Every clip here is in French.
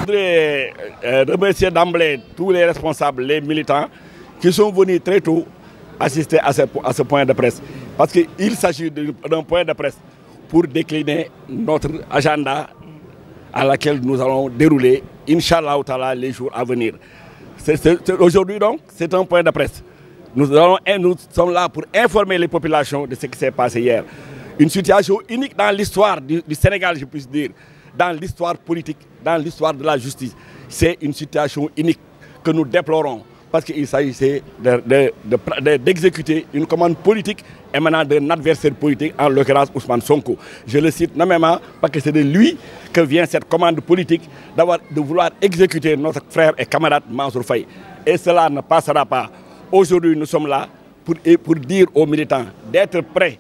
voudrais remercier d'emblée tous les responsables, les militants qui sont venus très tôt assister à ce point de presse. Parce qu'il s'agit d'un point de presse pour décliner notre agenda à laquelle nous allons dérouler, Inch'Allah, les jours à venir. Aujourd'hui donc, c'est un point de presse. Nous sommes là pour informer les populations de ce qui s'est passé hier. Une situation unique dans l'histoire du Sénégal, je puis dire, dans l'histoire politique, dans l'histoire de la justice. C'est une situation unique que nous déplorons parce qu'il s'agissait d'exécuter une commande politique émanant d'un adversaire politique, en l'occurrence Ousmane Sonko. Je le cite nommément parce que c'est de lui que vient cette commande politique de vouloir exécuter notre frère et camarade Mansour Faye. Et cela ne passera pas. Aujourd'hui, nous sommes là pour dire aux militants d'être prêts,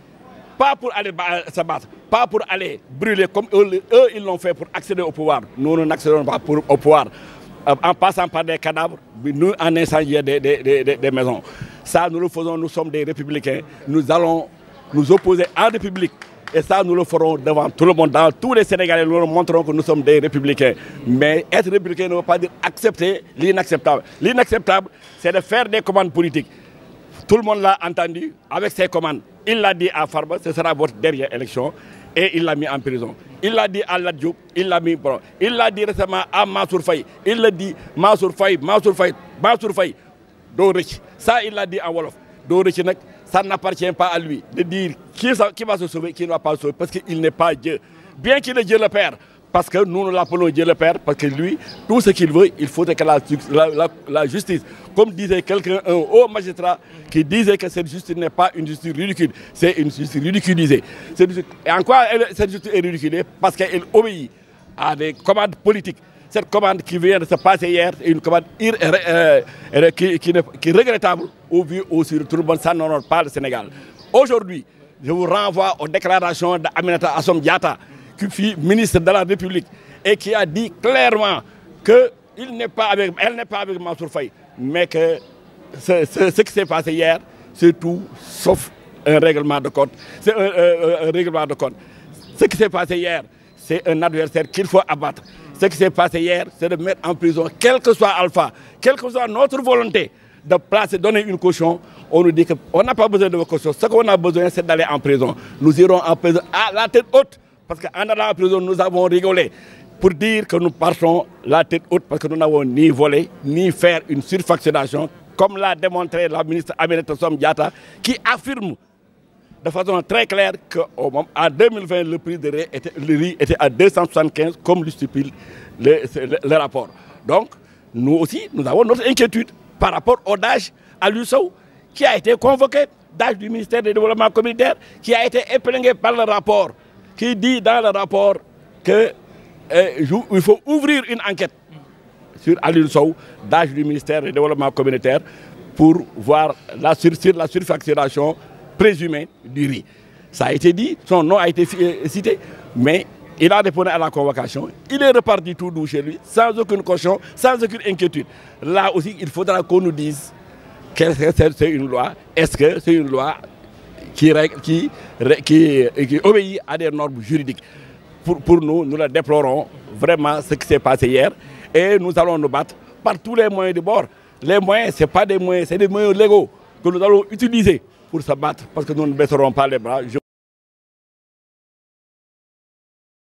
pas pour aller se battre, pas pour aller brûler comme eux ils l'ont fait pour accéder au pouvoir. Nous n'accédons pas au pouvoir en passant par des cadavres, nous en incendiant des maisons. Ça, nous le faisons, nous sommes des républicains. Nous allons nous opposer en république. Et ça, nous le ferons devant tout le monde, dans tous les Sénégalais. Nous leur montrons que nous sommes des républicains. Mais être républicain ne veut pas dire accepter l'inacceptable. L'inacceptable, c'est de faire des commandes politiques. Tout le monde l'a entendu avec ses commandes. Il l'a dit à Farba, ce sera votre dernière élection. Et il l'a mis en prison. Il l'a dit à Ladjoub, il l'a mis en prison. Il l'a dit récemment à Mansour Faye. Il l'a dit Mansour Faye. Dorich. Ça, il l'a dit en Wolof. Dorich, ça n'appartient pas à lui de dire qui va se sauver, qui ne va pas se sauver, parce qu'il n'est pas Dieu. Bien qu'il est Dieu le Père, parce que nous l'appelons Dieu le Père, parce que lui, tout ce qu'il veut, il faudrait que la justice, comme disait quelqu'un, un haut magistrat, qui disait que cette justice n'est pas une justice ridicule, c'est une justice ridiculisée. Et en quoi cette justice est ridiculisée? Parce qu'elle obéit à des commandes politiques. Cette commande qui vient de se passer hier est une commande qui est regrettable au vu aussi de tout le monde, ça n'honore pas le Sénégal. Aujourd'hui, je vous renvoie aux déclarations d'Aminata Assome Diatta, qui fut ministre de la République et qui a dit clairement qu'elle n'est pas avec Mansour Faye, mais que ce qui s'est passé hier, c'est tout sauf un règlement de compte. C'est un règlement de compte. Ce qui s'est passé hier, c'est un adversaire qu'il faut abattre. Ce qui s'est passé hier, c'est de mettre en prison, quel que soit Alpha, quelle que soit notre volonté de placer, donner une caution. On nous dit qu'on n'a pas besoin de caution. Ce qu'on a besoin, c'est d'aller en prison. Nous irons en prison à la tête haute. Parce qu'en allant en prison, nous avons rigolé pour dire que nous partons la tête haute parce que nous n'avons ni volé, ni faire une surfacturation, comme l'a démontré la ministre Aminata Assome Diatta, qui affirme de façon très claire qu'en 2020, le prix de riz était à 275, comme le stipule le rapport. Donc, nous aussi, nous avons notre inquiétude par rapport au DAGE à l'USO, qui a été convoqué, DAGE du ministère du Développement communautaire, qui a été épinglé par le rapport, qui dit dans le rapport qu'il faut ouvrir une enquête sur Alioune Sow, DAGE du ministère du Développement communautaire, pour voir la surfacturation présumée du riz. Ça a été dit, son nom a été cité, mais il a répondu à la convocation. Il est reparti tout doux chez lui, sans aucune caution, sans aucune inquiétude. Là aussi, il faudra qu'on nous dise que c'est une loi. Est-ce que c'est une loi qui obéit à des normes juridiques? Pour nous, nous le déplorons vraiment ce qui s'est passé hier. Et nous allons nous battre par tous les moyens de bord. Les moyens, ce n'est pas des moyens, c'est des moyens légaux que nous allons utiliser pour se battre parce que nous ne baisserons pas les bras.